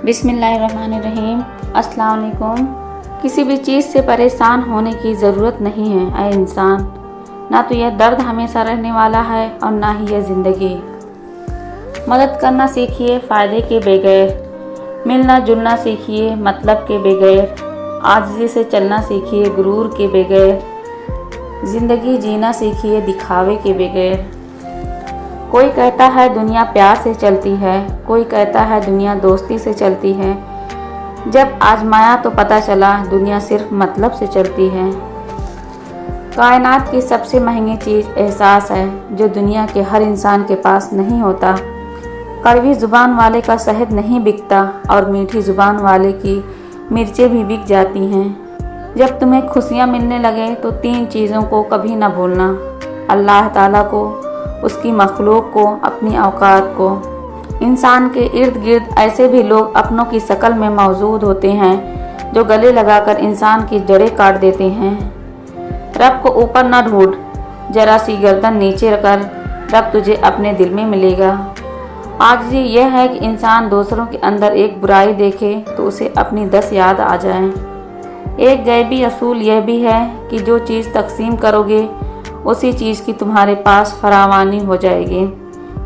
बिस्मिल्लाहिर्रहमानिर्रहीम। अस्सलाम वालेकुम। किसी भी चीज़ से परेशान होने की ज़रूरत नहीं है ऐ इंसान। ना तो यह दर्द हमेशा रहने वाला है और ना ही यह ज़िंदगी। मदद करना सीखिए फ़ायदे के बगैर, मिलना जुलना सीखिए मतलब के बगैर, आजिज़ी से चलना सीखिए गुरूर के बगैर, ज़िंदगी जीना सीखिए दिखावे के बगैर। कोई कहता है दुनिया प्यार से चलती है, कोई कहता है दुनिया दोस्ती से चलती है। जब आजमाया तो पता चला दुनिया सिर्फ मतलब से चलती है। कायनात की सबसे महंगी चीज़ एहसास है जो दुनिया के हर इंसान के पास नहीं होता। कड़वी ज़ुबान वाले का शहद नहीं बिकता और मीठी ज़ुबान वाले की मिर्चें भी बिक जाती हैं। जब तुम्हें खुशियाँ मिलने लगे तो 3 चीज़ों को कभी ना भूलना: अल्लाह ताला को, उसकी मखलूक को, अपनी औकात को। इंसान के इर्द गिर्द ऐसे भी लोग अपनों की शक्ल में मौजूद होते हैं जो गले लगाकर इंसान की जड़ें काट देते हैं। रब को ऊपर न ढूंढ, जरा सी गर्दन नीचे कर, रब तुझे अपने दिल में मिलेगा। आजिज़ी यह है कि इंसान दूसरों के अंदर एक बुराई देखे तो उसे अपनी 10 याद आ जाए। एक गैबी असूल यह भी है कि जो चीज़ तकसीम करोगे उसी चीज़ की तुम्हारे पास फरावानी हो जाएगी।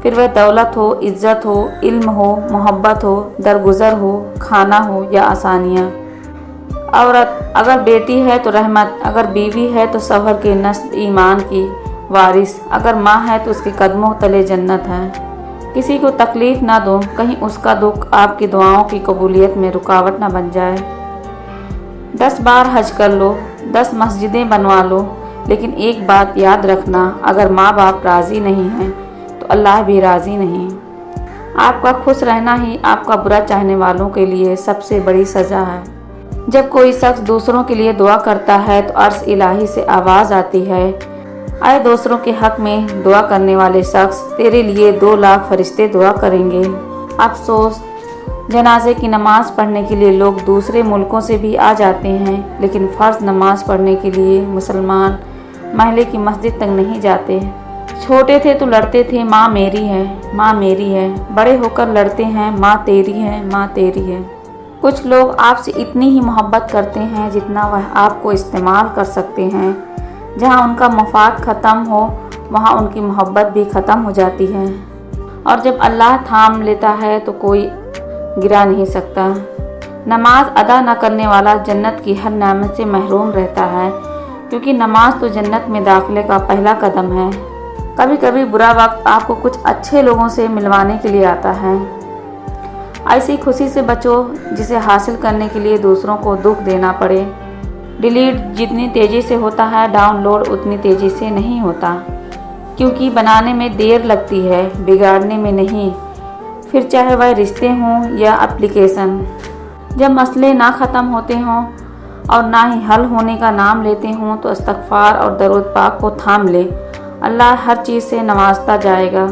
फिर वह दौलत हो, इज़्ज़त हो, इल्म हो, मोहब्बत हो, दरगुजर हो, खाना हो या आसानियाँ। औरत अगर बेटी है तो रहमत, अगर बीवी है तो सबर के नस्ल ईमान की वारिस, अगर माँ है तो उसके कदमों तले जन्नत है। किसी को तकलीफ़ ना दो, कहीं उसका दुख आपकी दुआओं की कबूलियत में रुकावट ना बन जाए। 10 बार हज कर लो, 10 मस्जिदें बनवा लो, लेकिन एक बात याद रखना, अगर माँ बाप राज़ी नहीं हैं तो अल्लाह भी राज़ी नहीं। आपका खुश रहना ही आपका बुरा चाहने वालों के लिए सबसे बड़ी सज़ा है। जब कोई शख्स दूसरों के लिए दुआ करता है तो अर्श इलाही से आवाज़ आती है, आए दूसरों के हक़ में दुआ करने वाले शख्स, तेरे लिए 2 लाख फरिश्ते दुआ करेंगे। अफसोस, जनाजे की नमाज़ पढ़ने के लिए लोग दूसरे मुल्कों से भी आ जाते हैं, लेकिन फ़र्ज़ नमाज़ पढ़ने के लिए मुसलमान महल्ले की मस्जिद तक नहीं जाते। छोटे थे तो लड़ते थे माँ मेरी है, माँ मेरी है। बड़े होकर लड़ते हैं माँ तेरी है, माँ तेरी है। कुछ लोग आपसे इतनी ही मोहब्बत करते हैं जितना वह आपको इस्तेमाल कर सकते हैं। जहाँ उनका मफाद ख़त्म हो वहाँ उनकी मोहब्बत भी ख़त्म हो जाती है। और जब अल्लाह थाम लेता है तो कोई गिरा नहीं सकता। नमाज अदा न करने वाला जन्नत की हर नेमत से महरूम रहता है, क्योंकि नमाज तो जन्नत में दाखिले का पहला कदम है। कभी कभी बुरा वक्त आपको कुछ अच्छे लोगों से मिलवाने के लिए आता है। ऐसी खुशी से बचो जिसे हासिल करने के लिए दूसरों को दुख देना पड़े। डिलीट जितनी तेज़ी से होता है, डाउनलोड उतनी तेज़ी से नहीं होता, क्योंकि बनाने में देर लगती है, बिगाड़ने में नहीं। फिर चाहे वह रिश्ते हों या एप्लीकेशन। जब मसले ना ख़त्म होते हों और ना ही हल होने का नाम लेते हों तो इस्तग़फ़ार और दरूद पाक को थाम ले, अल्लाह हर चीज़ से नवाजता जाएगा।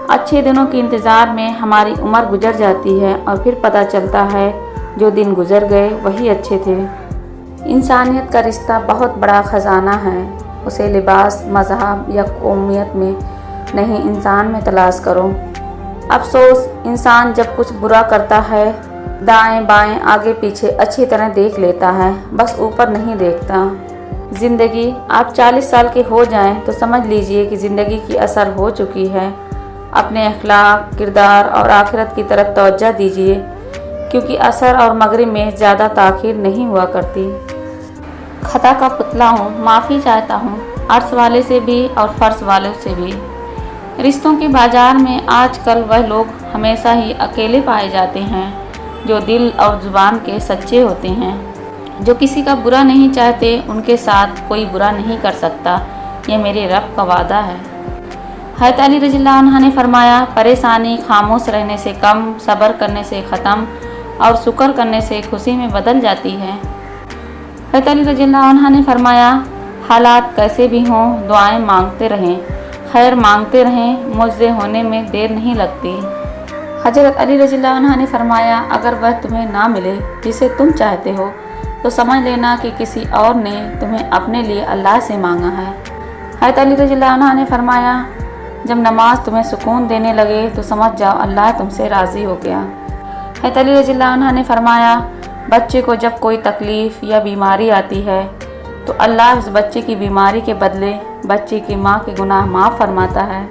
अच्छे दिनों के इंतज़ार में हमारी उम्र गुजर जाती है और फिर पता चलता है जो दिन गुजर गए वही अच्छे थे। इंसानियत का रिश्ता बहुत बड़ा ख़जाना है, उसे लिबास, मज़हब या कौमियत में नहीं, इंसान में तलाश करो। अफसोस, इंसान जब कुछ बुरा करता है दाएं बाएं आगे पीछे अच्छी तरह देख लेता है, बस ऊपर नहीं देखता। ज़िंदगी आप 40 साल के हो जाएं तो समझ लीजिए कि ज़िंदगी की असर हो चुकी है। अपने अखलाक, किरदार और आखिरत की तरफ तवज्जो दीजिए, क्योंकि असर और मगरिब में ज़्यादा ताख़ीर नहीं हुआ करती। खता का पुतला हूँ, माफ़ी चाहता हूँ, अर्श वाले से भी और फ़र्श वालों से भी। रिश्तों के बाज़ार में आजकल वह लोग हमेशा ही अकेले पाए जाते हैं जो दिल और ज़ुबान के सच्चे होते हैं। जो किसी का बुरा नहीं चाहते उनके साथ कोई बुरा नहीं कर सकता, ये मेरे रब का वादा है। हज़रत अली रज़ियल्लाहु अन्हु ने फरमाया, परेशानी खामोश रहने से कम, सब्र करने से ख़त्म और शुक्र करने से खुशी में बदल जाती है। हज़रत अली रज़ियल्लाहु अन्हु ने फरमाया, हालात कैसे भी हों दुआएं मांगते रहें, खैर मांगते रहें, मुझसे होने में देर नहीं लगती। हज़रत अली रज़ियल्लाहु अन्हु ने फरमाया, अगर वह तुम्हें ना मिले जिसे तुम चाहते हो तो समझ लेना कि किसी और ने तुम्हें अपने लिए अल्लाह से मांगा है। हज़रत अली रज़ियल्लाहु अन्हु ने फरमाया, जब नमाज तुम्हें सुकून देने लगे तो समझ जाओ अल्लाह तुमसे राज़ी हो गया। हज़रत अली रज़ियल्लाहु अन्हु ने फरमाया, बच्चे को जब कोई तकलीफ़ या बीमारी आती है तो अल्लाह उस बच्चे की बीमारी के बदले बच्चे की माँ के गुनाह माफ़ फरमाता है।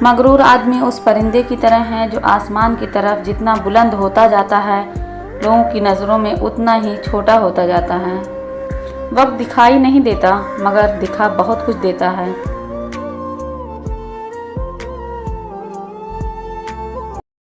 मगरूर आदमी उस परिंदे की तरह है जो आसमान की तरफ जितना बुलंद होता जाता है, लोगों की नज़रों में उतना ही छोटा होता जाता है। वक्त दिखाई नहीं देता मगर दिखा बहुत कुछ देता है।